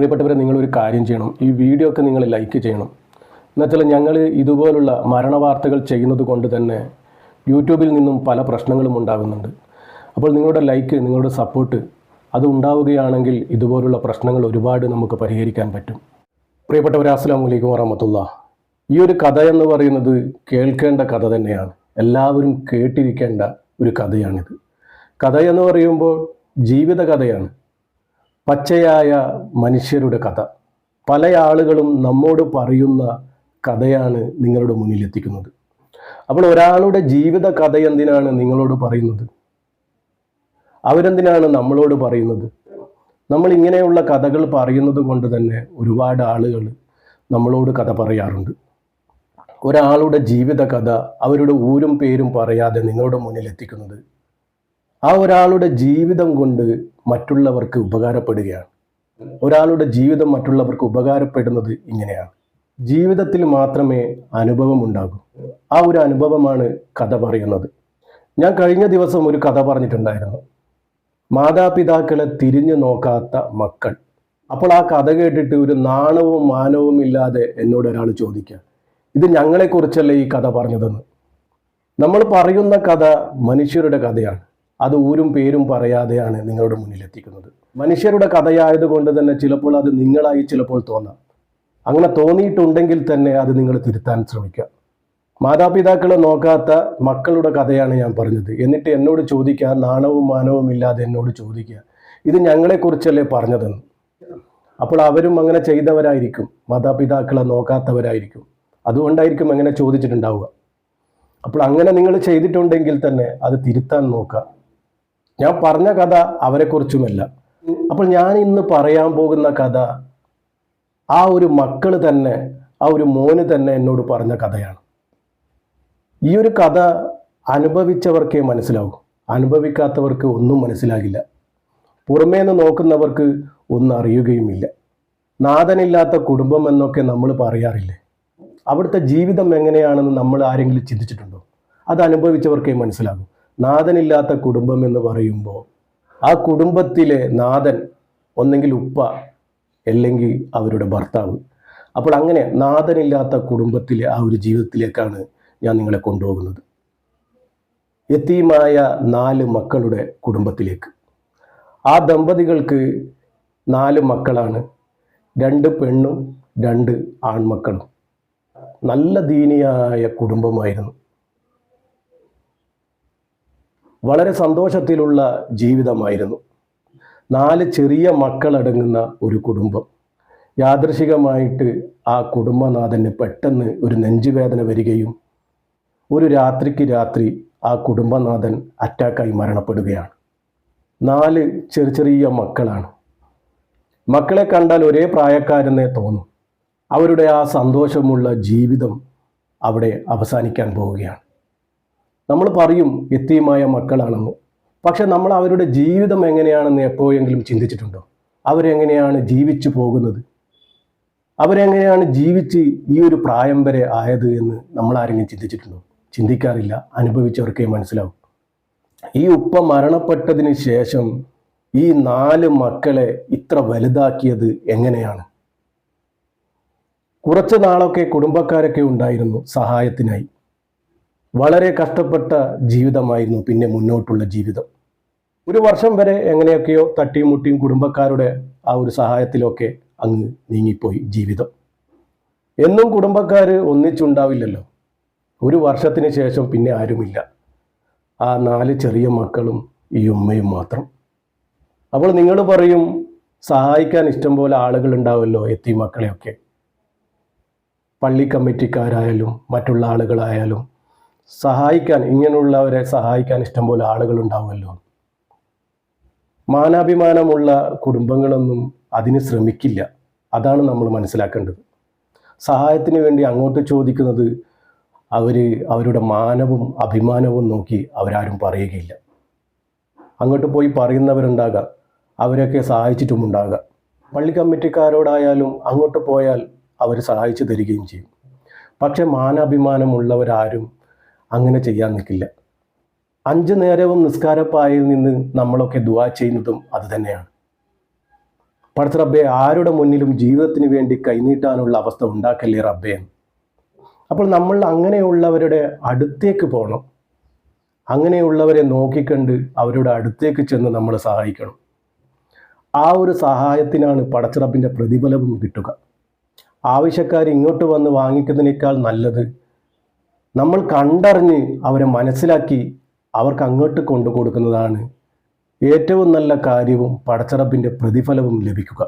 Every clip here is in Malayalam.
പ്രിയപ്പെട്ടവരെ, നിങ്ങളൊരു കാര്യം ചെയ്യണം. ഈ വീഡിയോ ഒക്കെ നിങ്ങൾ ലൈക്ക് ചെയ്യണം. എന്നുവെച്ചാൽ ഞങ്ങൾ ഇതുപോലുള്ള മരണവാർത്തകൾ ചെയ്യുന്നത് കൊണ്ട് തന്നെ യൂട്യൂബിൽ നിന്നും പല പ്രശ്നങ്ങളും ഉണ്ടാകുന്നുണ്ട്. അപ്പോൾ നിങ്ങളുടെ ലൈക്ക്, നിങ്ങളുടെ സപ്പോർട്ട് അത് ഉണ്ടാവുകയാണെങ്കിൽ ഇതുപോലുള്ള പ്രശ്നങ്ങൾ ഒരുപാട് നമുക്ക് പരിഹരിക്കാൻ പറ്റും. പ്രിയപ്പെട്ടവരെ, അസ്സലാമു അലൈക്കും വറഹ്മത്തുള്ളാഹി. ഈ ഒരു കഥ എന്ന് പറയുന്നത് കേൾക്കേണ്ട കഥ തന്നെയാണ്. എല്ലാവരും കേട്ടിരിക്കേണ്ട ഒരു കഥയാണിത്. കഥ എന്ന് പറയുമ്പോൾ ജീവിത കഥയാണ്. പച്ചയായ മനുഷ്യരുടെ കഥ. പല ആളുകളും നമ്മോട് പറയുന്ന കഥയാണ് നിങ്ങളുടെ മുന്നിൽ എത്തിക്കുന്നത്. അപ്പോൾ ഒരാളുടെ ജീവിത കഥ എന്തിനാണ് നിങ്ങളോട് പറയുന്നത്? അവരെന്തിനാണ് നമ്മളോട് പറയുന്നത്? നമ്മൾ ഇങ്ങനെയുള്ള കഥകൾ പറയുന്നത് കൊണ്ട് തന്നെ ഒരുപാട് ആളുകൾ നമ്മളോട് കഥ പറയാറുണ്ട്. ഒരാളുടെ ജീവിത കഥ അവരുടെ ഊരും പേരും പറയാതെ നിങ്ങളുടെ മുന്നിൽ എത്തിക്കുന്നത് ആ ഒരാളുടെ ജീവിതം കൊണ്ട് മറ്റുള്ളവർക്ക് ഉപകാരപ്പെടുകയാണ്. ഒരാളുടെ ജീവിതം മറ്റുള്ളവർക്ക് ഉപകാരപ്പെടുന്നത് ഇങ്ങനെയാണ്. ജീവിതത്തിൽ മാത്രമേ അനുഭവം ഉണ്ടാകൂ. ആ ഒരു അനുഭവമാണ് കഥ പറയുന്നത്. ഞാൻ കഴിഞ്ഞ ദിവസം ഒരു കഥ പറഞ്ഞിട്ടുണ്ടായിരുന്നു. മാതാപിതാക്കളെ തിരിഞ്ഞു നോക്കാത്ത മക്കൾ. അപ്പോൾ ആ കഥ കേട്ടിട്ട് ഒരു നാണവും മാനവും ഇല്ലാതെ എന്നോട് ഒരാൾ ചോദിക്കുക, ഇത് ഞങ്ങളെക്കുറിച്ചല്ലേ ഈ കഥ പറഞ്ഞതെന്ന്. നമ്മൾ പറയുന്ന കഥ മനുഷ്യരുടെ കഥയാണ്. അത് ഊരും പേരും പറയാതെയാണ് നിങ്ങളുടെ മുന്നിൽ എത്തിക്കുന്നത്. മനുഷ്യരുടെ കഥയായതുകൊണ്ട് തന്നെ ചിലപ്പോൾ അത് നിങ്ങളായി ചിലപ്പോൾ തോന്നാം. അങ്ങനെ തോന്നിയിട്ടുണ്ടെങ്കിൽ തന്നെ അത് നിങ്ങൾ തിരുത്താൻ ശ്രമിക്കുക. മാതാപിതാക്കളെ നോക്കാത്ത മക്കളുടെ കഥയാണ് ഞാൻ പറഞ്ഞത്. എന്നിട്ട് എന്നോട് ചോദിക്കുക, നാണവും മാനവും ഇല്ലാതെ എന്നോട് ചോദിക്കുക, ഇത് ഞങ്ങളെക്കുറിച്ചല്ലേ പറഞ്ഞതെന്ന്. അപ്പോൾ അവരും അങ്ങനെ ചെയ്തവരായിരിക്കും, മാതാപിതാക്കളെ നോക്കാത്തവരായിരിക്കും. അതുകൊണ്ടായിരിക്കും അങ്ങനെ ചോദിച്ചിട്ടുണ്ടാവുക. അപ്പോൾ അങ്ങനെ നിങ്ങൾ ചെയ്തിട്ടുണ്ടെങ്കിൽ തന്നെ അത് തിരുത്താൻ നോക്കുക. ഞാൻ പറഞ്ഞ കഥ അവരെക്കുറിച്ചുമല്ല. അപ്പോൾ ഞാൻ ഇന്ന് പറയാൻ പോകുന്ന കഥ ആ ഒരു മക്കൾ തന്നെ, ആ ഒരു മോന് തന്നെ എന്നോട് പറഞ്ഞ കഥയാണ്. ഈ ഒരു കഥ അനുഭവിച്ചവർക്കേ മനസ്സിലാവൂ. അനുഭവിക്കാത്തവർക്ക് ഒന്നും മനസ്സിലാകില്ല. പുറമേ നിന്ന് നോക്കുന്നവർക്ക് ഒന്നും അറിയുകയുമില്ല. നാഥനില്ലാത്ത കുടുംബം എന്നൊക്കെ നമ്മൾ പറയാറില്ലേ? അവിടുത്തെ ജീവിതം എങ്ങനെയാണെന്ന് നമ്മൾ ആരെങ്കിലും ചിന്തിച്ചിട്ടുണ്ടോ? അത് അനുഭവിച്ചവർക്കേ മനസ്സിലാകും. നാഥനില്ലാത്ത കുടുംബം എന്ന് പറയുമ്പോൾ ആ കുടുംബത്തിലെ നാഥൻ ഒന്നെങ്കിൽ ഉപ്പ, അല്ലെങ്കിൽ അവരുടെ ഭർത്താവ്. അപ്പോൾ അങ്ങനെ നാഥനില്ലാത്ത കുടുംബത്തിലെ ആ ഒരു ജീവിതത്തിലേക്കാണ് ഞാൻ നിങ്ങളെ കൊണ്ടുപോകുന്നത്. യതീമായ 4 മക്കളുടെ കുടുംബത്തിലേക്ക്. ആ ദമ്പതികൾക്ക് 4 മക്കളാണ്. 2 പെണ്ണും 2 ആൺമക്കളും. നല്ല ദീനിയായ കുടുംബമായിരുന്നു. വളരെ സന്തോഷത്തിലുള്ള ജീവിതമായിരുന്നു. 4 ചെറിയ മക്കളടങ്ങുന്ന ഒരു കുടുംബം. യാദൃശികമായിട്ട് ആ കുടുംബനാഥന് പെട്ടെന്ന് ഒരു നെഞ്ചുവേദന വരികയും ഒരു രാത്രിക്ക് രാത്രി ആ കുടുംബനാഥൻ അറ്റാക്കായി മരണപ്പെടുകയാണ്. 4 ചെറിയ മക്കളാണ്. മക്കളെ കണ്ടാൽ ഒരേ പ്രായക്കാരെന്നേ തോന്നും. അവരുടെ ആ സന്തോഷമുള്ള ജീവിതം അവിടെ അവസാനിക്കാൻ പോവുകയാണ്. നമ്മൾ പറയും യതീമായ മക്കളാണെന്ന്. പക്ഷെ നമ്മൾ അവരുടെ ജീവിതം എങ്ങനെയാണെന്ന് എപ്പോഴെങ്കിലും ചിന്തിച്ചിട്ടുണ്ടോ? അവരെങ്ങനെയാണ് ജീവിച്ചു പോകുന്നത്? അവരെങ്ങനെയാണ് ജീവിച്ച് ഈ ഒരു പ്രായം വരെ ആയത് എന്ന് നമ്മൾ ആരെങ്കിലും ചിന്തിച്ചിട്ടുണ്ടോ? ചിന്തിക്കാറില്ല. അനുഭവിച്ചവർക്കേ മനസ്സിലാവും. ഈ ഉപ്പ മരണപ്പെട്ടതിന് ശേഷം ഈ 4 മക്കളെ ഇത്ര വലുതാക്കിയത് എങ്ങനെയാണ്? കുറച്ച് നാളൊക്കെ കുടുംബക്കാരൊക്കെ ഉണ്ടായിരുന്നു സഹായത്തിനായി. വളരെ കഷ്ടപ്പെട്ട ജീവിതമായിരുന്നു പിന്നെ മുന്നോട്ടുള്ള ജീവിതം. ഒരു വർഷം വരെ എങ്ങനെയൊക്കെയോ തട്ടിയും മുട്ടിയും കുടുംബക്കാരുടെ ആ ഒരു സഹായത്തിലൊക്കെ അങ്ങ് നീങ്ങിപ്പോയി ജീവിതം. എന്നും കുടുംബക്കാർ ഒന്നിച്ചുണ്ടാവില്ലല്ലോ. ഒരു വർഷത്തിന് ശേഷം പിന്നെ ആരുമില്ല. ആ 4 ചെറിയ മക്കളും ഈ ഉമ്മയും മാത്രം. അപ്പോൾ നിങ്ങൾ പറയും, സഹായിക്കാൻ ഇഷ്ടം പോലെ ആളുകൾ ഉണ്ടാവുമല്ലോ യതീം മക്കളെയൊക്കെ. പള്ളി കമ്മിറ്റിക്കാരായാലും മറ്റുള്ള ആളുകളായാലും സഹായിക്കാൻ, ഇങ്ങനെയുള്ളവരെ സഹായിക്കാൻ ഇഷ്ടംപോലെ ആളുകൾ ഉണ്ടാവുമല്ലോ. മാനാഭിമാനമുള്ള കുടുംബങ്ങളൊന്നും അതിന് ശ്രമിക്കില്ല. അതാണ് നമ്മൾ മനസ്സിലാക്കേണ്ടത്. സഹായത്തിന് വേണ്ടി അങ്ങോട്ട് ചോദിക്കുന്നത് അവരുടെ മാനവും അഭിമാനവും നോക്കി അവരാരും പറയുകയില്ല. അങ്ങോട്ട് പോയി പറയുന്നവരുണ്ടാകാം, അവരൊക്കെ സഹായിച്ചിട്ടുമുണ്ടാകാം. പള്ളി കമ്മിറ്റിക്കാരോടായാലും അങ്ങോട്ട് പോയാൽ അവർ സഹായിച്ചു തരികയും ചെയ്യും. പക്ഷെ മാനാഭിമാനമുള്ളവരാരും അങ്ങനെ ചെയ്യാൻ നിൽക്കില്ല. 5 നേരവും നിസ്കാരപ്പായയിൽ നിന്ന് നമ്മളൊക്കെ ദുആ ചെയ്യുന്നതും അത് തന്നെയാണ്. പടച്ച റബ്ബേ, ആരുടെ മുന്നിലും ജീവിതത്തിന് വേണ്ടി കൈനീട്ടാനുള്ള അവസ്ഥ ഉണ്ടാക്കല്ലേ റബ്ബേ. അപ്പോൾ നമ്മൾ അങ്ങനെയുള്ളവരുടെ അടുത്തേക്ക് പോകണം. അങ്ങനെയുള്ളവരെ നോക്കിക്കണ്ട് അവരുടെ അടുത്തേക്ക് ചെന്ന് നമ്മൾ സഹായിക്കണം. ആ ഒരു സഹായത്തിനാണ് പടച്ച റബ്ബിൻ്റെ പ്രതിഫലവും കിട്ടുക. ആവശ്യക്കാർ ഇങ്ങോട്ട് വന്ന് വാങ്ങിക്കുന്നതിനേക്കാൾ നല്ലത് നമ്മൾ കണ്ടറിഞ്ഞ് അവരെ മനസ്സിലാക്കി അവർക്ക് അങ്ങോട്ട് കൊണ്ടു കൊടുക്കുന്നതാണ് ഏറ്റവും നല്ല കാര്യവും പടച്ച റബ്ബിൻ്റെ പ്രതിഫലവും ലഭിക്കുക.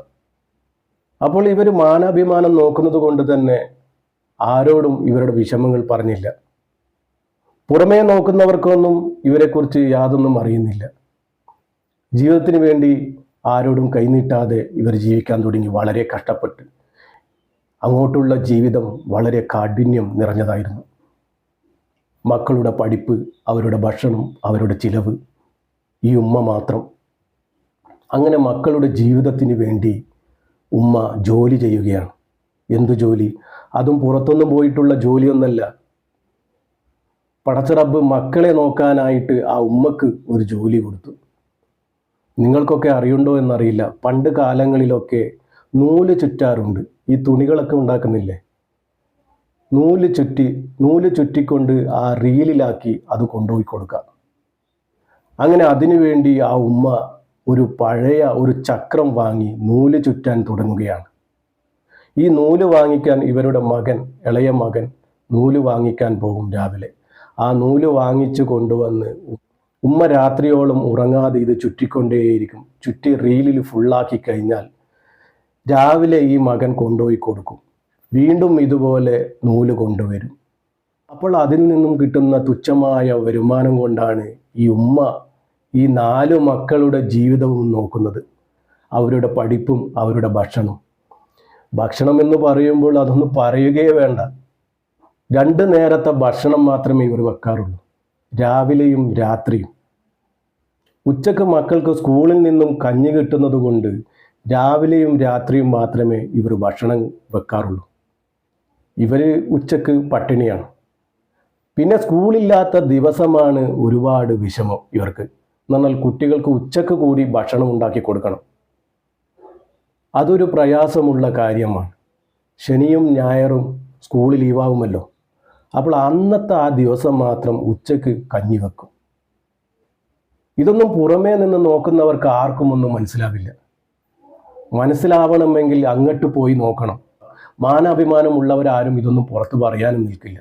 അപ്പോൾ ഇവർ മാനാഭിമാനം നോക്കുന്നത് കൊണ്ട് തന്നെ ആരോടും ഇവരുടെ വിഷമങ്ങൾ പറഞ്ഞില്ല. പുറമേ നോക്കുന്നവർക്കൊന്നും ഇവരെക്കുറിച്ച് യാതൊന്നും അറിയുന്നില്ല. ജീവിതത്തിന് വേണ്ടി ആരോടും കൈനീട്ടാതെ ഇവർ ജീവിക്കാൻ തുടങ്ങി. വളരെ കഷ്ടപ്പെട്ട്. അങ്ങോട്ടുള്ള ജീവിതം വളരെ കാഠിന്യം നിറഞ്ഞതായിരുന്നു. മക്കളുടെ പഠിപ്പ്, അവരുടെ ഭക്ഷണം, അവരുടെ ചിലവ്, ഈ ഉമ്മ മാത്രം. അങ്ങനെ മക്കളുടെ ജീവിതത്തിന് വേണ്ടി ഉമ്മ ജോലി ചെയ്യുകയാണ്. എന്തു ജോലി? അതും പുറത്തൊന്നും പോയിട്ടുള്ള ജോലിയൊന്നല്ല. പടച്ച റബ്ബ് മക്കളെ നോക്കാനായിട്ട് ആ ഉമ്മക്ക് ഒരു ജോലി കൊടുത്തു. നിങ്ങൾക്കൊക്കെ അറിയുണ്ടോ എന്നറിയില്ല, പണ്ട് കാലങ്ങളിലൊക്കെ നൂല് ചുറ്റാറുണ്ട്. ഈ തുണികളൊക്കെ ഉണ്ടാക്കുന്നില്ലേ, നൂല് ചുറ്റിക്കൊണ്ട് ആ റീലിലാക്കി അത് കൊണ്ടുപോയി കൊടുക്കുക. അങ്ങനെ അതിനു വേണ്ടി ആ ഉമ്മ ഒരു പഴയ ഒരു ചക്രം വാങ്ങി നൂല് ചുറ്റാൻ തുടങ്ങുകയാണ്. ഈ നൂല് വാങ്ങിക്കാൻ ഇവരുടെ മകൻ, ഇളയ മകൻ നൂല് വാങ്ങിക്കാൻ പോകും രാവിലെ. ആ നൂല് വാങ്ങിച്ചു കൊണ്ടുവന്ന് ഉമ്മ രാത്രിയോളം ഉറങ്ങാതെ ഇത് ചുറ്റിക്കൊണ്ടേയിരിക്കും. ചുറ്റി റീലിൽ ഫുള്ളാക്കി കഴിഞ്ഞാൽ രാവിലെ ഈ മകൻ കൊണ്ടുപോയി കൊടുക്കും. വീണ്ടും ഇതുപോലെ നൂല് കൊണ്ടുവരും. അപ്പോൾ അതിൽ നിന്നും കിട്ടുന്ന തുച്ഛമായ വരുമാനം കൊണ്ടാണ് ഈ ഉമ്മ ഈ 4 മക്കളുടെ ജീവിതവും നോക്കുന്നത്. അവരുടെ പഠിപ്പും അവരുടെ ഭക്ഷണം എന്ന് പറയുമ്പോൾ അതൊന്നും പറയുകയേ വേണ്ട. 2 നേരത്തെ ഭക്ഷണം മാത്രമേ ഇവർ വെക്കാറുള്ളൂ, രാവിലെയും രാത്രിയും. ഉച്ചക്ക് മക്കൾക്ക് സ്കൂളിൽ നിന്നും കഞ്ഞി കിട്ടുന്നത് കൊണ്ട് രാവിലെയും രാത്രിയും മാത്രമേ ഇവർ ഭക്ഷണം വെക്കാറുള്ളൂ. ഇവർ ഉച്ചക്ക് പട്ടിണിയാണ്. പിന്നെ സ്കൂളില്ലാത്ത ദിവസമാണ് ഒരുപാട് വിഷമം ഇവർക്ക്. എന്നാൽ കുട്ടികൾക്ക് ഉച്ചക്ക് കൂടി ഭക്ഷണം ഉണ്ടാക്കി കൊടുക്കണം. അതൊരു പ്രയാസമുള്ള കാര്യമാണ്. ശനിയും ഞായറും സ്കൂൾ ലീവാകുമല്ലോ. അപ്പോൾ അന്നത്തെ ആ ദിവസം മാത്രം ഉച്ചക്ക് കഞ്ഞി വെക്കും. ഇതൊന്നും പുറമേ നിന്ന് നോക്കുന്നവർക്ക് ആർക്കും ഒന്നും മനസ്സിലാവില്ല. മനസ്സിലാവണമെങ്കിൽ അങ്ങോട്ട് പോയി നോക്കണം. മാനാഭിമാനമുള്ളവരാരും ഇതൊന്നും പുറത്ത് പറയാനും നിൽക്കില്ല.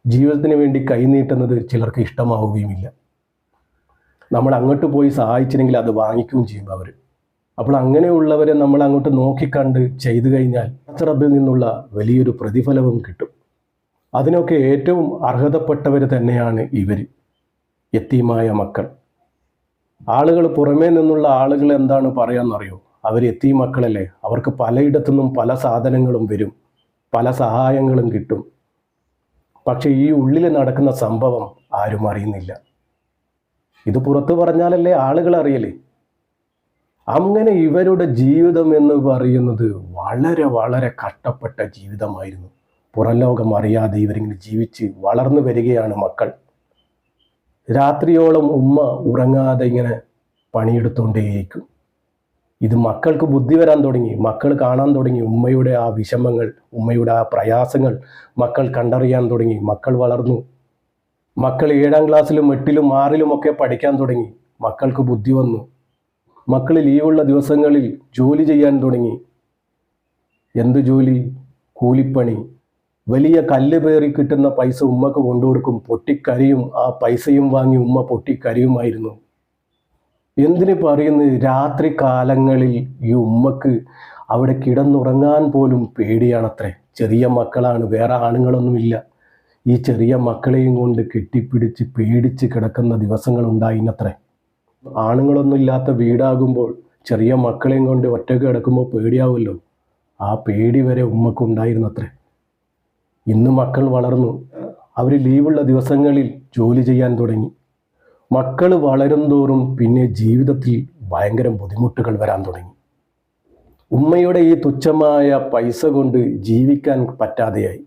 ജീവിതത്തിന് വേണ്ടി കൈനീട്ടുന്നത് ചിലർക്ക് ഇഷ്ടമാവുകയുമില്ല. നമ്മൾ അങ്ങോട്ട് പോയി സഹായിച്ചില്ലെങ്കിൽ അത് വാങ്ങിക്കുകയും ചെയ്യും അവർ. അപ്പോൾ അങ്ങനെയുള്ളവരെ നമ്മൾ അങ്ങോട്ട് നോക്കിക്കണ്ട് ചെയ്തു കഴിഞ്ഞാൽ റബ്ബിൽ നിന്നുള്ള വലിയൊരു പ്രതിഫലവും കിട്ടും. അതിനൊക്കെ ഏറ്റവും അർഹതപ്പെട്ടവർ തന്നെയാണ് ഇവർ, യത്തീമായ മക്കൾ. ആളുകൾ പുറമേ നിന്നുള്ള ആളുകൾ എന്താണ് പറയാമെന്നറിയോ? അവർ യത്തീം മക്കളല്ലേ, അവർക്ക് പലയിടത്തു നിന്നും പല സാധനങ്ങളും വരും, പല സഹായങ്ങളും കിട്ടും. പക്ഷെ ഈ ഉള്ളിൽ നടക്കുന്ന സംഭവം ആരും അറിയുന്നില്ല. ഇത് പുറത്തു പറഞ്ഞാലല്ലേ ആളുകൾ അറിയലേ. അങ്ങനെ ഇവരുടെ ജീവിതം എന്ന് പറയുന്നത് വളരെ വളരെ കഷ്ടപ്പെട്ട ജീവിതമായിരുന്നു. പുറം ലോകം അറിയാതെ ഇവരിങ്ങനെ ജീവിച്ച് വളർന്നു വരികയാണ് മക്കൾ. രാത്രിയോളം ഉമ്മ ഉറങ്ങാതെ ഇങ്ങനെ പണിയെടുത്തുകൊണ്ടേയിരിക്കും. ഇത് മക്കൾക്ക് ബുദ്ധി വരാൻ തുടങ്ങി. മക്കൾ കാണാൻ തുടങ്ങി ഉമ്മയുടെ ആ വിഷമങ്ങൾ, ഉമ്മയുടെ ആ പ്രയാസങ്ങൾ മക്കൾ കണ്ടറിയാൻ തുടങ്ങി. മക്കൾ വളർന്നു. മക്കൾ 7ാം ക്ലാസ്സിലും 8ലും 6ലും ഒക്കെ പഠിക്കാൻ തുടങ്ങി. മക്കൾക്ക് ബുദ്ധി വന്നു. മക്കൾ ലീവുള്ള ദിവസങ്ങളിൽ ജോലി ചെയ്യാൻ തുടങ്ങി. എന്ത് ജോലി? കൂലിപ്പണി. വലിയ കല്ല് പേറി കിട്ടുന്ന പൈസ ഉമ്മക്ക് കൊണ്ടുകൊടുക്കും. പൊട്ടിക്കരിയും. ആ പൈസയും വാങ്ങി ഉമ്മ പൊട്ടിക്കരിയുമായിരുന്നു. എന്തിന് പറയുന്നത്? രാത്രി കാലങ്ങളിൽ ഈ ഉമ്മക്ക് അവിടെ കിടന്നുറങ്ങാൻ പോലും പേടിയാണത്രേ. ചെറിയ മക്കളാണ്, വേറെ ആണുങ്ങളൊന്നുമില്ല. ഈ ചെറിയ മക്കളെയും കൊണ്ട് കെട്ടിപ്പിടിച്ച് പേടിച്ച് കിടക്കുന്ന ദിവസങ്ങളുണ്ടായിനത്രേ. ആണുങ്ങളൊന്നും ഇല്ലാത്ത വീടാകുമ്പോൾ ചെറിയ മക്കളെയും കൊണ്ട് ഒറ്റയ്ക്ക് കിടക്കുമ്പോൾ പേടിയാവുമല്ലോ. ആ പേടി വരെ ഉമ്മക്കുണ്ടായിരുന്നത്രേ. ഇന്ന് മക്കൾ വളർന്നു. അവർ ലീവുള്ള ദിവസങ്ങളിൽ ജോലി ചെയ്യാൻ തുടങ്ങി. മക്കൾ വളരും തോറും പിന്നെ ജീവിതത്തിൽ ഭയങ്കര ബുദ്ധിമുട്ടുകൾ വരാൻ തുടങ്ങി. ഉമ്മയുടെ ഈ തുച്ഛമായ പൈസ കൊണ്ട് ജീവിക്കാൻ പറ്റാതെയായി.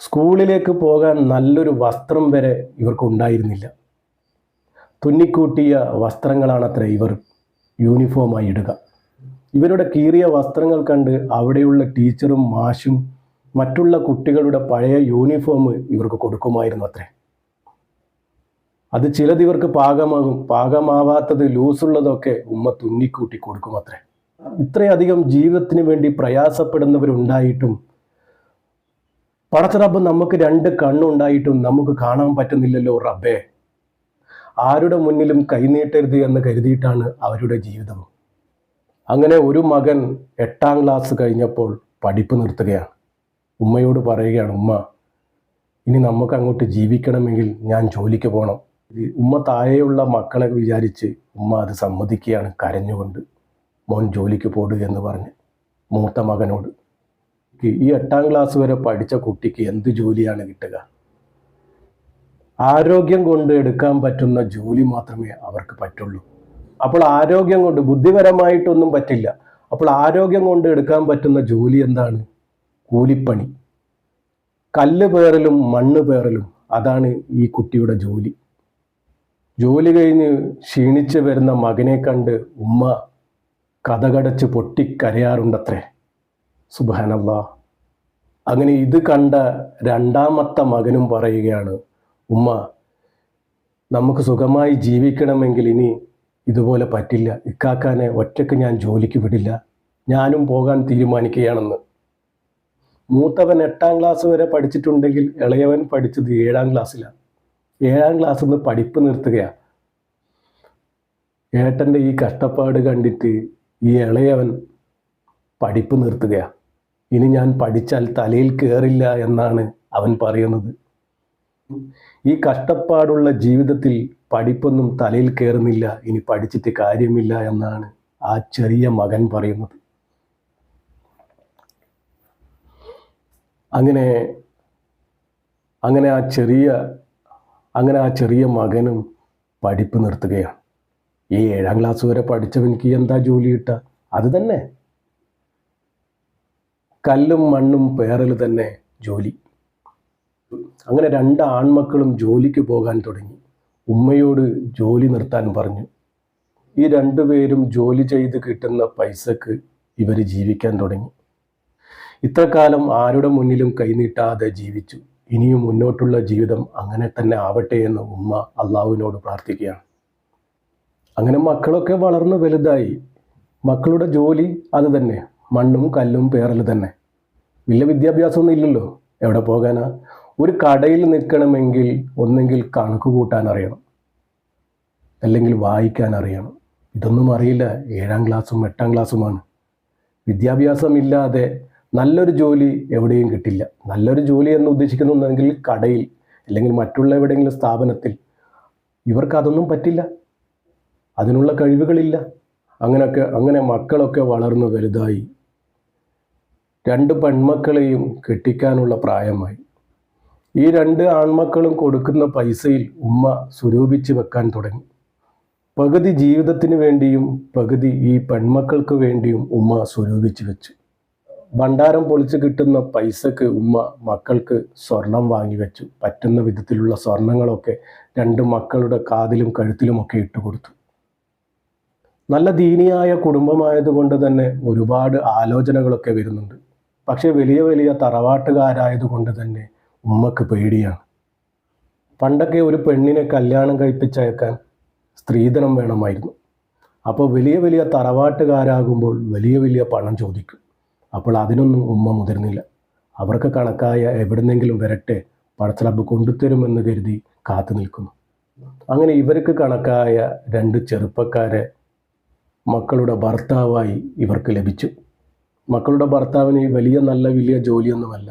സ്കൂളിലേക്ക് പോകാൻ നല്ലൊരു വസ്ത്രം വരെ ഇവർക്ക് ഉണ്ടായിരുന്നില്ല. തുന്നിക്കൂട്ടിയ വസ്ത്രങ്ങളാണത്രേ ഇവർ യൂണിഫോമായി ഇടുക. ഇവരുടെ കീറിയ വസ്ത്രങ്ങൾ കണ്ട് അവിടെയുള്ള ടീച്ചറും മാഷും മറ്റുള്ള കുട്ടികളുടെ പഴയ യൂണിഫോം ഇവർക്ക് കൊടുക്കുമായിരുന്നു അത്രേ. അത് ചിലത് ഇവർക്ക് പാകമാകും, പാകമാവാത്തത് ലൂസുള്ളതൊക്കെ ഉമ്മ തുന്നിക്കൂട്ടി കൊടുക്കും അത്രേ. ഇത്രയധികം ജീവിതത്തിന് വേണ്ടി പ്രയാസപ്പെടുന്നവരുണ്ടായിട്ടും പടച്ച റബ്ബ് നമുക്ക് 2 കണ്ണുണ്ടായിട്ടും നമുക്ക് കാണാൻ പറ്റുന്നില്ലല്ലോ റബ്ബേ. ആരുടെ മുന്നിലും കൈനീട്ടരുത് എന്ന് കരുതിയിട്ടാണ് അവരുടെ ജീവിതവും. അങ്ങനെ ഒരു മകൻ 8ാം ക്ലാസ് കഴിഞ്ഞപ്പോൾ പഠിപ്പ് നിർത്തുകയാണ്. ഉമ്മയോട് പറയുകയാണ്, ഉമ്മ ഇനി നമുക്ക് അങ്ങോട്ട് ജീവിക്കണമെങ്കിൽ ഞാൻ ജോലിക്ക് പോകണം. ഉമ്മ താഴെയുള്ള മക്കളെ വിചാരിച്ച് ഉമ്മ അത് സമ്മതിക്കുകയാണ് കരഞ്ഞുകൊണ്ട്. മോൻ ജോലിക്ക് പോടുക എന്ന് പറഞ്ഞ് മൂത്ത മകനോട്. ഈ 8ാം ക്ലാസ് വരെ പഠിച്ച കുട്ടിക്ക് എന്ത് ജോലിയാണ് കിട്ടുക? ആരോഗ്യം കൊണ്ട് എടുക്കാൻ പറ്റുന്ന ജോലി മാത്രമേ അവർക്ക് പറ്റുള്ളൂ. അപ്പോൾ ആരോഗ്യം കൊണ്ട്, ബുദ്ധിപരമായിട്ടൊന്നും പറ്റില്ല. അപ്പോൾ ആരോഗ്യം കൊണ്ട് എടുക്കാൻ പറ്റുന്ന ജോലി എന്താണ്? കൂലിപ്പണി, കല്ല് പേറലും മണ്ണ് പേറലും. അതാണ് ഈ കുട്ടിയുടെ ജോലി. ജോലി കഴിഞ്ഞ് ക്ഷീണിച്ച് വരുന്ന മകനെ കണ്ട് ഉമ്മ കതകടച്ച് പൊട്ടിക്കരയാറുണ്ടത്രേ. സുബ്ഹാനല്ലാഹ്. അങ്ങനെ ഇത് കണ്ട 2ാമത്തെ മകനും പറയുകയാണ്, ഉമ്മ നമുക്ക് സുഖമായി ജീവിക്കണമെങ്കിൽ ഇനി ഇതുപോലെ പറ്റില്ല. ഇക്കാക്കാനെ ഒറ്റയ്ക്ക് ഞാൻ ജോലിക്ക് വിടില്ല, ഞാനും പോകാൻ തീരുമാനിക്കുകയാണെന്ന്. മൂത്തവൻ 8ാം ക്ലാസ് വരെ പഠിച്ചിട്ടുണ്ടെങ്കിൽ ഇളയവൻ പഠിച്ചത് 7ാം ക്ലാസ്സിലാണ്. 7ാം ക്ലാസ്സിൽ നിന്ന് പഠിപ്പ് നിർത്തുകയാണ്. ഏട്ടൻ്റെ ഈ കഷ്ടപ്പാട് കണ്ടിട്ട് ഈ ഇളയവൻ പഠിപ്പ് നിർത്തുകയാണ്. ഇനി ഞാൻ പഠിച്ചാൽ തലയിൽ കയറില്ല എന്നാണ് അവൻ പറയുന്നത്. ഈ കഷ്ടപ്പാടുള്ള ജീവിതത്തിൽ പഠിപ്പൊന്നും തലയിൽ കയറുന്നില്ല, ഇനി പഠിച്ചിട്ട് കാര്യമില്ല എന്നാണ് ആ ചെറിയ മകൻ പറയുന്നത്. അങ്ങനെ ആ ചെറിയ മകനും പഠിപ്പ് നിർത്തുകയാണ്. ഈ 7ാം ക്ലാസ് വരെ പഠിച്ചവനിക്ക് എന്താ ജോലി കിട്ടുക? അത് തന്നെ, കല്ലും മണ്ണും പേറൽ തന്നെ ജോലി. അങ്ങനെ 2 ആൺമക്കളും ജോലിക്ക് പോകാൻ തുടങ്ങി. ഉമ്മയോട് ജോലി നിർത്താൻ പറഞ്ഞു. ഈ 2 പേരും ജോലി ചെയ്ത് കിട്ടുന്ന പൈസക്ക് ഇവർ ജീവിക്കാൻ തുടങ്ങി. ഇത്രകാലം ആരുടെ മുന്നിലും കൈനീട്ടാതെ ജീവിച്ചു. ഇനിയും മുന്നോട്ടുള്ള ജീവിതം അങ്ങനെ തന്നെ ആവട്ടെ എന്ന് ഉമ്മ അള്ളാഹുവിനോട് പ്രാർത്ഥിക്കുകയാണ്. അങ്ങനെ മക്കളൊക്കെ വളർന്ന് വലുതായി. മക്കളുടെ ജോലി അത് തന്നെ, മണ്ണും കല്ലും പേറൽ തന്നെ. വലിയ വിദ്യാഭ്യാസമൊന്നും ഇല്ലല്ലോ, എവിടെ പോകാനാ? ഒരു കടയിൽ നിൽക്കണമെങ്കിൽ ഒന്നെങ്കിൽ കണക്ക് കൂട്ടാൻ അറിയണം, അല്ലെങ്കിൽ വായിക്കാൻ അറിയണം. ഇതൊന്നും അറിയില്ല. 7ാം ക്ലാസ്സും 8ാം ക്ലാസ്സുമാണ്. വിദ്യാഭ്യാസമില്ലാതെ നല്ലൊരു ജോലി എവിടെയും കിട്ടില്ല. നല്ലൊരു ജോലി എന്ന് ഉദ്ദേശിക്കുന്നുണ്ടെങ്കിൽ കടയിൽ അല്ലെങ്കിൽ മറ്റുള്ള എവിടെയെങ്കിലും സ്ഥാപനത്തിൽ. ഇവർക്കതൊന്നും പറ്റില്ല, അതിനുള്ള കഴിവുകളില്ല. അങ്ങനെ മക്കളൊക്കെ വളർന്നു വലുതായി. 2 പെൺമക്കളെയും കെട്ടിക്കാനുള്ള പ്രായമായി. ഈ 2 ആൺമക്കളും കൊടുക്കുന്ന പൈസയിൽ ഉമ്മ സ്വരൂപിച്ച് വെക്കാൻ തുടങ്ങി. പകുതി ജീവിതത്തിന് വേണ്ടിയും പകുതി ഈ പെൺമക്കൾക്ക് വേണ്ടിയും ഉമ്മ സ്വരൂപിച്ച് വെച്ചു. ഭണ്ഡാരം പൊളിച്ച് കിട്ടുന്ന പൈസക്ക് ഉമ്മ മക്കൾക്ക് സ്വർണം വാങ്ങി വെച്ചു. പറ്റുന്ന വിധത്തിലുള്ള സ്വർണങ്ങളൊക്കെ 2 മക്കളുടെ കാതിലും കഴുത്തിലുമൊക്കെ ഇട്ടുകൊടുത്തു. നല്ല ദീനിയായ കുടുംബമായതുകൊണ്ട് തന്നെ ഒരുപാട് ആലോചനകളൊക്കെ വരുന്നുണ്ട്. പക്ഷേ വലിയ വലിയ തറവാട്ടുകാരായതുകൊണ്ട് തന്നെ ഉമ്മക്ക് പേടിയാണ്. പണ്ടൊക്കെ ഒരു പെണ്ണിനെ കല്യാണം കഴിപ്പിച്ചയക്കാൻ സ്ത്രീധനം വേണമായിരുന്നു. അപ്പോൾ വലിയ വലിയ തറവാട്ടുകാരാകുമ്പോൾ വലിയ വലിയ പണം ചോദിക്കും. അപ്പോൾ അതിനൊന്നും ഉമ്മ മുതിർന്നില്ല. അവർക്ക് കണക്കായ എവിടുന്നെങ്കിലും വരട്ടെ, പടച്ചറബ്ബ് കൊണ്ടുതരുമെന്ന് കരുതി കാത്തു നിൽക്കുന്നു. അങ്ങനെ ഇവർക്ക് കണക്കായ 2 ചെറുപ്പക്കാരെ മക്കളുടെ ഭർത്താവായി ഇവർക്ക് ലഭിച്ചു. മക്കളുടെ ഭർത്താവിന് വലിയ ജോലിയൊന്നുമല്ല,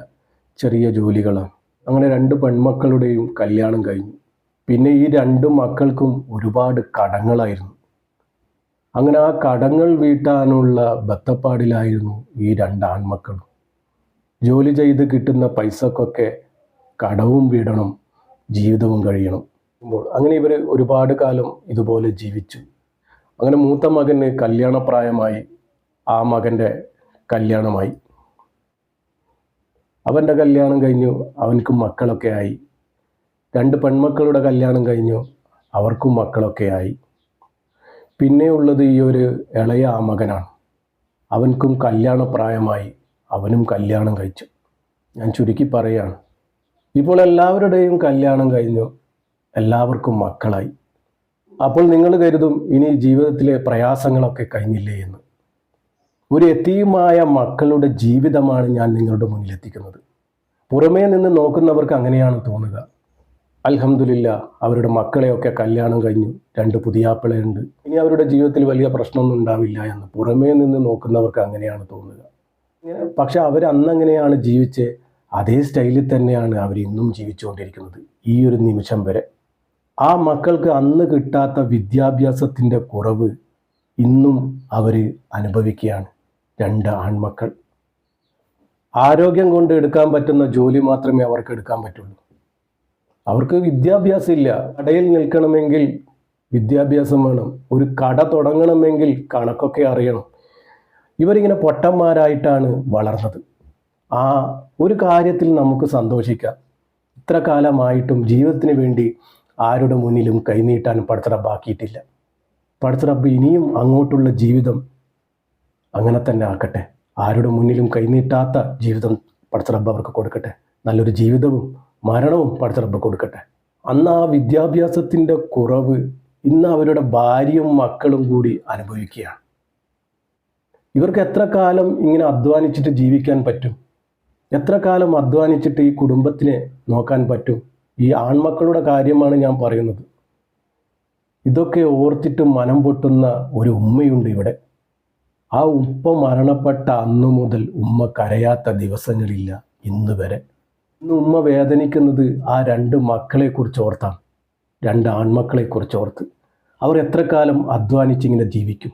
ചെറിയ ജോലികളാണ്. അങ്ങനെ 2 പെൺമക്കളുടെയും കല്യാണം കഴിഞ്ഞു. പിന്നെ ഈ 2 മക്കൾക്കും ഒരുപാട് കടങ്ങളായിരുന്നു. അങ്ങനെ ആ കടങ്ങൾ വീട്ടാനുള്ള ബത്തപ്പാടിലായിരുന്നു ഈ 2 ആൺമക്കളും. ജോലി ചെയ്ത് കിട്ടുന്ന പൈസക്കൊക്കെ കടവും വീടണം, ജീവിതവും കഴിയണം. അങ്ങനെ ഇവർ ഒരുപാട് കാലം ഇതുപോലെ ജീവിച്ചു. അങ്ങനെ മൂത്ത മകന് കല്യാണപ്രായമായി. ആ മകൻ്റെ കല്യാണമായി. അവൻ്റെ കല്യാണം കഴിഞ്ഞു, അവനക്കും മക്കളൊക്കെ ആയി. 2 പെൺമക്കളുടെ കല്യാണം കഴിഞ്ഞു, അവർക്കും മക്കളൊക്കെ ആയി. പിന്നെ ഉള്ളത് ഈ ഒരു ഇളയ ആ മകനാണ്. അവൻക്കും കല്യാണപ്രായമായി, അവനും കല്യാണം കഴിച്ചു. ഞാൻ ചുരുക്കി പറയുകയാണ്. ഇപ്പോൾ എല്ലാവരുടെയും കല്യാണം കഴിഞ്ഞു, എല്ലാവർക്കും മക്കളായി. അപ്പോൾ നിങ്ങൾ കരുതും ഇനി ജീവിതത്തിലെ പ്രയാസങ്ങളൊക്കെ കഴിഞ്ഞില്ലേ എന്ന്. ഒരു യതീമായ മക്കളുടെ ജീവിതമാണ് ഞാൻ നിങ്ങളുടെ മുന്നിലെത്തിക്കുന്നത്. പുറമേ നിന്ന് നോക്കുന്നവർക്ക് അങ്ങനെയാണ് തോന്നുക. അൽഹംദുലില്ലാ, അവരുടെ മക്കളെയൊക്കെ കല്യാണം കഴിഞ്ഞു, 2 പുതിയാപ്പിളയുണ്ട്, ഇനി അവരുടെ ജീവിതത്തിൽ വലിയ പ്രശ്നമൊന്നും ഉണ്ടാവില്ല എന്ന് പുറമേ നിന്ന് നോക്കുന്നവർക്ക് അങ്ങനെയാണ് തോന്നുക. പക്ഷെ അവർ അന്നങ്ങനെയാണ് ജീവിച്ച്, അതേ സ്റ്റൈലിൽ തന്നെയാണ് അവർ ഇന്നും ജീവിച്ചുകൊണ്ടിരിക്കുന്നത് ഈ ഒരു നിമിഷം വരെ. ആ മക്കൾക്ക് അന്ന് കിട്ടാത്ത വിദ്യാഭ്യാസത്തിൻ്റെ കുറവ് ഇന്നും അവർ അനുഭവിക്കുകയാണ്. 2 ആൺമക്കൾ. ആരോഗ്യം കൊണ്ട് എടുക്കാൻ പറ്റുന്ന ജോലി മാത്രമേ അവർക്ക് എടുക്കാൻ പറ്റുള്ളൂ. അവർക്ക് വിദ്യാഭ്യാസം ഇല്ല. കടയിൽ നിൽക്കണമെങ്കിൽ വിദ്യാഭ്യാസം വേണം. ഒരു കട തുടങ്ങണമെങ്കിൽ കണക്കൊക്കെ അറിയണം. ഇവരിങ്ങനെ പൊട്ടന്മാരായിട്ടാണ് വളർന്നത്. ആ ഒരു കാര്യത്തിൽ നമുക്ക് സന്തോഷിക്കാം. ഇത്ര കാലമായിട്ടും ജീവിതത്തിന് വേണ്ടി ആരുടെ മുന്നിലും കൈനീട്ടാൻ പടച്ചറബ്ബ് ആക്കിയിട്ടില്ല. പടച്ചറബ്ബ് ഇനിയും അങ്ങോട്ടുള്ള ജീവിതം അങ്ങനെ തന്നെ ആക്കട്ടെ. ആരുടെ മുന്നിലും കൈനീട്ടാത്ത ജീവിതം പടച്ചറബ്ബ് അവർക്ക് കൊടുക്കട്ടെ. നല്ലൊരു ജീവിതവും മരണവും പടച്ചറബ്ബ് കൊടുക്കട്ടെ. അന്ന് ആ വിദ്യാഭ്യാസത്തിൻ്റെ കുറവ് ഇന്ന് അവരുടെ ഭാര്യയും മക്കളും കൂടി അനുഭവിക്കുകയാണ്. ഇവർക്ക് എത്ര കാലം ഇങ്ങനെ അധ്വാനിച്ചിട്ട് ജീവിക്കാൻ പറ്റും? എത്ര കാലം അധ്വാനിച്ചിട്ട് ഈ കുടുംബത്തിനെ നോക്കാൻ പറ്റും? ഈ ആൺമക്കളുടെ കാര്യമാണ് ഞാൻ പറയുന്നത്. ഇതൊക്കെ ഓർത്തിട്ട് മനം പൊട്ടുന്ന ഒരു ഉമ്മയുണ്ട് ഇവിടെ. ആ ഉപ്പ മരണപ്പെട്ട അന്നു മുതൽ ഉമ്മ കരയാത്ത ദിവസങ്ങളില്ല ഇന്ന് വരെ. ഇന്ന് ഉമ്മ വേദനിക്കുന്നത് ആ 2 മക്കളെക്കുറിച്ച് ഓർത്താണ്. 2 ആൺമക്കളെക്കുറിച്ച് ഓർത്ത്. അവർ എത്ര കാലം അധ്വാനിച്ചിങ്ങനെ ജീവിക്കും?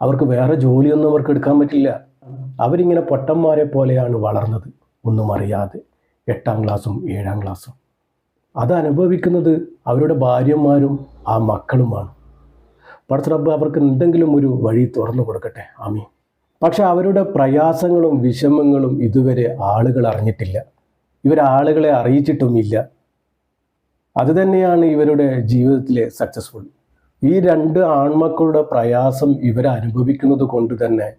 അവർക്ക് വേറെ ജോലിയൊന്നും അവർക്ക് എടുക്കാൻ പറ്റില്ല. അവരിങ്ങനെ പൊട്ടന്മാരെ പോലെയാണ് വളർന്നത്, ഒന്നും അറിയാതെ. 8ാം ക്ലാസ്സും 7ാം ക്ലാസ്സും. അത് അനുഭവിക്കുന്നത് അവരുടെ ഭാര്യമാരും ആ മക്കളുമാണ്. പടച്ചറബ്ബ് അവർക്ക് എന്തെങ്കിലും ഒരു വഴി തുറന്നു കൊടുക്കട്ടെ. ആമീൻ. പക്ഷെ അവരുടെ പ്രയാസങ്ങളും വിഷമങ്ങളും ഇതുവരെ ആളുകൾ അറിഞ്ഞിട്ടില്ല. ഇവരാളുകളെ അറിയിച്ചിട്ടുമില്ല. അതുതന്നെയാണ് ഇവരുടെ ജീവിതത്തിലെ സക്സസ്ഫുൾ. ഈ 2 ആൺമക്കളുടെ പ്രയാസം ഇവരനുഭവിക്കുന്നത് കൊണ്ട് തന്നെ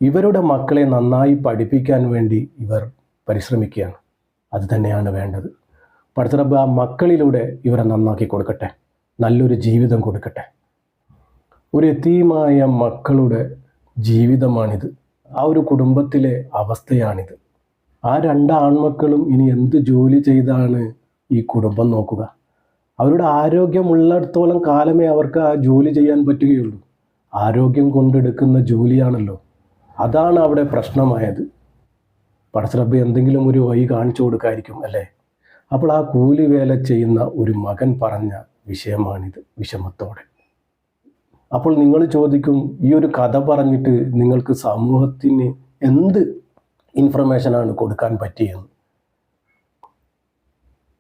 ഇവരുടെ മക്കളെ നന്നായി പഠിപ്പിക്കാൻ വേണ്ടി ഇവർ പരിശ്രമിക്കുകയാണ്. അത് തന്നെയാണ് വേണ്ടത്. പടച്ചറബ്ബ് ആ മക്കളിലൂടെ ഇവരെ നന്നാക്കി കൊടുക്കട്ടെ, നല്ലൊരു ജീവിതം കൊടുക്കട്ടെ. ഒരു യതീമായ മക്കളുടെ ജീവിതമാണിത്. ആ ഒരു കുടുംബത്തിലെ അവസ്ഥയാണിത്. ആ 2 ആൺമക്കളും ഇനി എന്ത് ജോലി ചെയ്താണ് ഈ കുടുംബം നോക്കുക? അവരുടെ ആരോഗ്യമുള്ളിടത്തോളം കാലമേ അവർക്ക് ആ ജോലി ചെയ്യാൻ പറ്റുകയുള്ളൂ. ആരോഗ്യം കൊണ്ടെടുക്കുന്ന ജോലിയാണല്ലോ, അതാണ് അവിടെ പ്രശ്നമായത്. പടച്ചറബ്ബ് എന്തെങ്കിലും ഒരു വഴി കാണിച്ചു കൊടുക്കായിരിക്കും അല്ലേ? അപ്പോൾ ആ കൂലി വേല ചെയ്യുന്ന ഒരു മകൻ പറഞ്ഞ വിഷയമാണിത്, വിഷമത്തോടെ. അപ്പോൾ നിങ്ങൾ ചോദിക്കും, ഈ ഒരു കഥ പറഞ്ഞിട്ട് നിങ്ങൾക്ക് സമൂഹത്തിന് എന്ത് ഇൻഫർമേഷനാണ് കൊടുക്കാൻ പറ്റിയെന്ന്?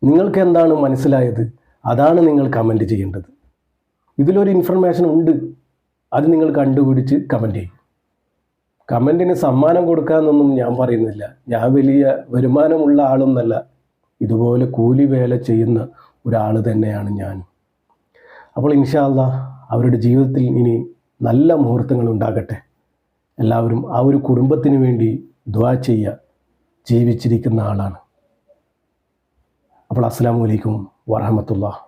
നിങ്ങൾക്ക് എന്താണ് മനസ്സിലായത്? അതാണ് നിങ്ങൾ കമൻറ്റ് ചെയ്യേണ്ടത്. ഇതിലൊരു ഇൻഫർമേഷൻ ഉണ്ട്, അത് നിങ്ങൾ കണ്ടുപിടിച്ച് കമൻറ്റ് ചെയ്യും. കമൻറ്റിന് സമ്മാനം കൊടുക്കാമെന്നൊന്നും ഞാൻ പറയുന്നില്ല. ഞാൻ വലിയ വരുമാനമുള്ള ആളൊന്നല്ല. ഇതുപോലെ കൂലി വേല ചെയ്യുന്ന ഒരാൾ തന്നെയാണ് ഞാൻ. അപ്പോൾ ഇൻഷാ അല്ലാഹ് അവരുടെ ജീവിതത്തിൽ ഇനി നല്ല മുഹൂർത്തങ്ങൾ ഉണ്ടാകട്ടെ. എല്ലാവരും ആ ഒരു കുടുംബത്തിന് വേണ്ടി ദുആ ചെയ്യുക. ജീവിച്ചിരിക്കുന്ന ആളാണ്. അപ്പോൾ അസ്സലാമു അലൈക്കും വറഹ്മത്തുള്ളാഹി.